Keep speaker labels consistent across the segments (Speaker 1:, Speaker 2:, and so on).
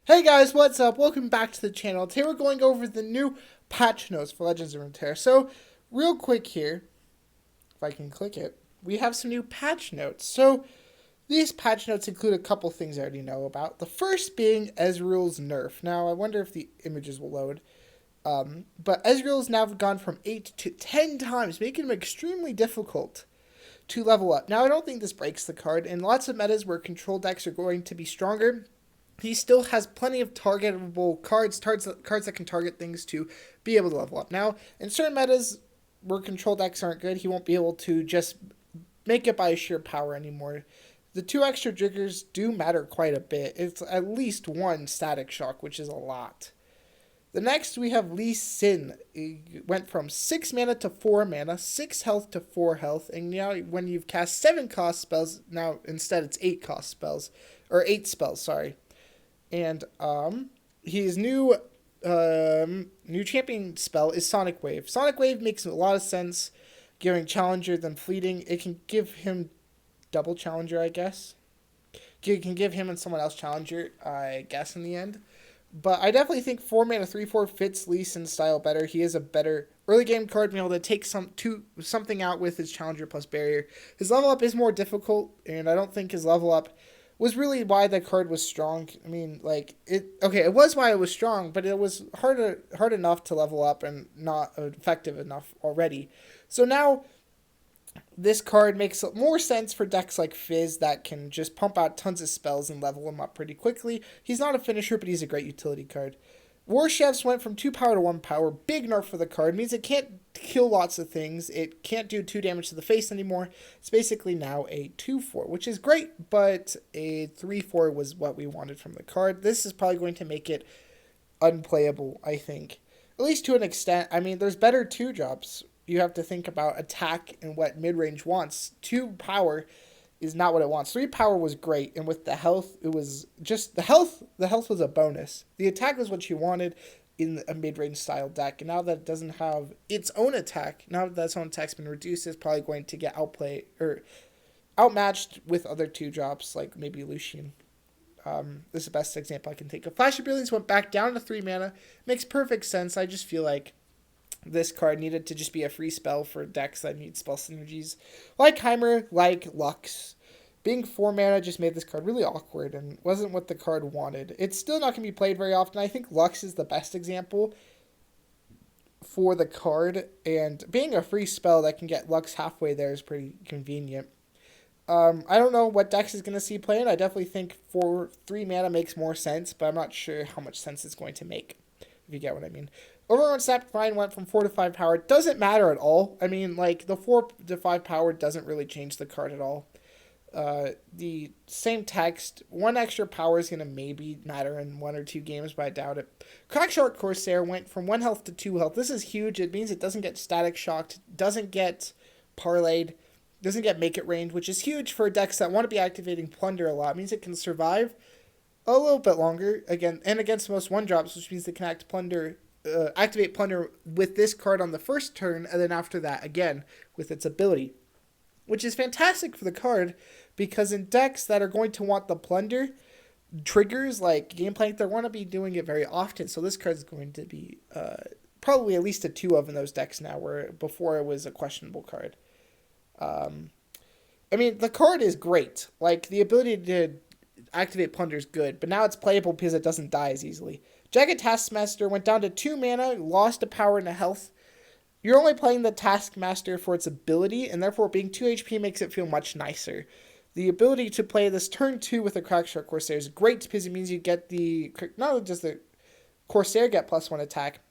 Speaker 1: Hey guys, what's up? Welcome back to the channel. Today we're going over the new patch notes for Legends of Runeterra. So, real quick here, if I can click it, we have some new patch notes. So, these patch notes include a couple things I already know about. The first being Ezreal's nerf. Now, I wonder if the images will load. But Ezreal's now gone from 8 to 10 times, making him extremely difficult to level up. Now, I don't think this breaks the card. In lots of metas where control decks are going to be stronger, he still has plenty of targetable cards that can target things to be able to level up. Now, in certain metas where control decks aren't good, he won't be able to just make it by sheer power anymore. The two extra triggers do matter quite a bit. It's at least one static shock, which is a lot. The next we have Lee Sin. He went from 6 mana to 4 mana, 6 health to 4 health, and now when you've cast 7 cost spells, now instead it's 8 cost spells, or 8 spells, sorry. And his new champion spell is Sonic Wave. Sonic Wave makes a lot of sense, giving Challenger than Fleeting. It can give him double Challenger, I guess. It can give him and someone else Challenger, I guess, in the end. But I definitely think 4 mana 3/4 fits Lee Sin's style better. He is a better early game card, being able to take something out with his Challenger plus Barrier. His level up is more difficult, and I don't think his level up was really why the card was strong. I mean, it was why it was strong, but it was hard enough to level up and not effective enough already. So now this card makes more sense for decks like Fizz that can just pump out tons of spells and level them up pretty quickly. He's not a finisher, but he's a great utility card. Warchefs went from 2 power to 1 power. Big nerf for the card. Means it can't kill lots of things. It can't do 2 damage to the face anymore. It's basically now a 2/4, which is great, but a 3/4 was what we wanted from the card. This is probably going to make it unplayable, I think. At least to an extent. I mean, there's better 2-drops. You have to think about attack and what mid-range wants. 2 power is not what it wants. 3 power was great, and with the health, it was just the health. The health was a bonus. The attack was what you wanted in a mid-range style deck, and now that it doesn't have its own attack, now that its own attack's been reduced, it's probably going to get outplayed or outmatched with other 2-drops like maybe Lucian. This is the best example I can think of. Flash of Brilliance went back down to 3 mana. Makes perfect sense. I just feel like this card needed to just be a free spell for decks that need spell synergies. Like Heimer, like Lux. Being 4 mana just made this card really awkward and wasn't what the card wanted. It's still not going to be played very often. I think Lux is the best example for the card. And being a free spell that can get Lux halfway there is pretty convenient. I don't know what decks is going to see playing. I definitely think 3 mana makes more sense, but I'm not sure how much sense it's going to make, if you get what I mean. Overrun Snap Fine went from 4 to 5 power. It doesn't matter at all. I mean, the 4 to 5 power doesn't really change the card at all. The same text, 1 extra power is going to maybe matter in 1 or 2 games, but I doubt it. Crackshark Corsair went from 1 health to 2 health. This is huge. It means it doesn't get static shocked, doesn't get parlayed, doesn't get make it rained, which is huge for decks that want to be activating Plunder a lot. It means it can survive a little bit longer again, and against most 1-drops, which means it can activate Plunder with this card on the first turn, and then after that again with its ability, which is fantastic for the card because in decks that are going to want the Plunder triggers like Gameplank, they want to be doing it very often. So this card is going to be probably at least a 2 of in those decks now, where before it was a questionable card. I mean, the card is great. Like, the ability to activate Plunder is good, but now it's playable because it doesn't die as easily. Jagged Taskmaster went down to 2 mana, lost a power and a health. You're only playing the Taskmaster for its ability, and therefore being 2 HP makes it feel much nicer. The ability to play this turn 2 with a Crackshark Corsair is great because it means you get not only does the Corsair get +1 attack,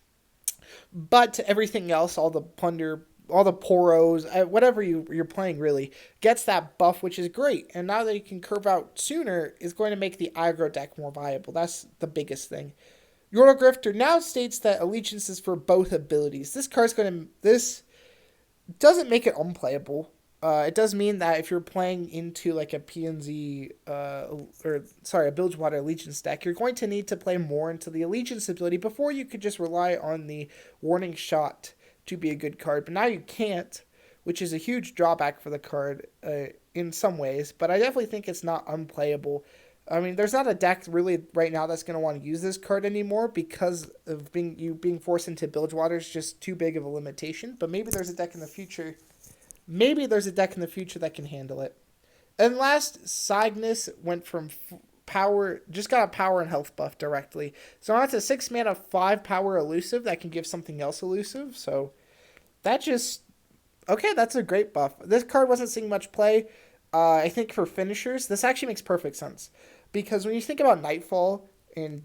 Speaker 1: but everything else, all the Plunder, all the Poros, whatever you're playing really, gets that buff, which is great. And now that you can curve out sooner, is going to make the aggro deck more viable. That's the biggest thing. Yordle Grifter now states that allegiance is for both abilities. This doesn't make it unplayable. It does mean that if you're playing into like a PNZ, a Bilgewater Allegiance deck, you're going to need to play more into the Allegiance ability before you could just rely on the Warning Shot to be a good card. But now you can't, which is a huge drawback for the card in some ways. But I definitely think it's not unplayable. I mean, there's not a deck really right now that's going to want to use this card anymore because of being forced into bilge water is just too big of a limitation. But maybe there's a deck in the future. Maybe there's a deck in the future that can handle it. And last, Cygnus went from power, just got a power and health buff directly. So now it's a 6 mana 5 power elusive that can give something else elusive. So that just, okay, that's a great buff. This card wasn't seeing much play. I think for finishers, this actually makes perfect sense. Because when you think about Nightfall and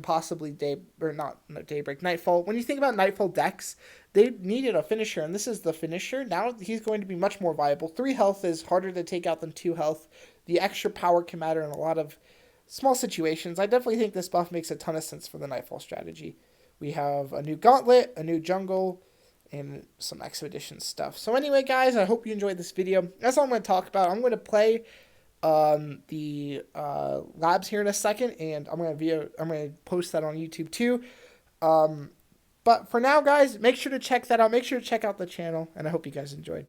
Speaker 1: possibly Daybreak, Nightfall, when you think about Nightfall decks, they needed a finisher, and this is the finisher. Now he's going to be much more viable. 3 health is harder to take out than 2 health. The extra power can matter in a lot of small situations. I definitely think this buff makes a ton of sense for the Nightfall strategy. We have a new Gauntlet, a new Jungle, and some Expedition stuff. So anyway, guys, I hope you enjoyed this video. That's all I'm going to talk about. I'm going to play the labs here in a second, and I'm gonna post that on YouTube too. But for now, guys, make sure to check that out. Make sure to check out the channel, and I hope you guys enjoyed.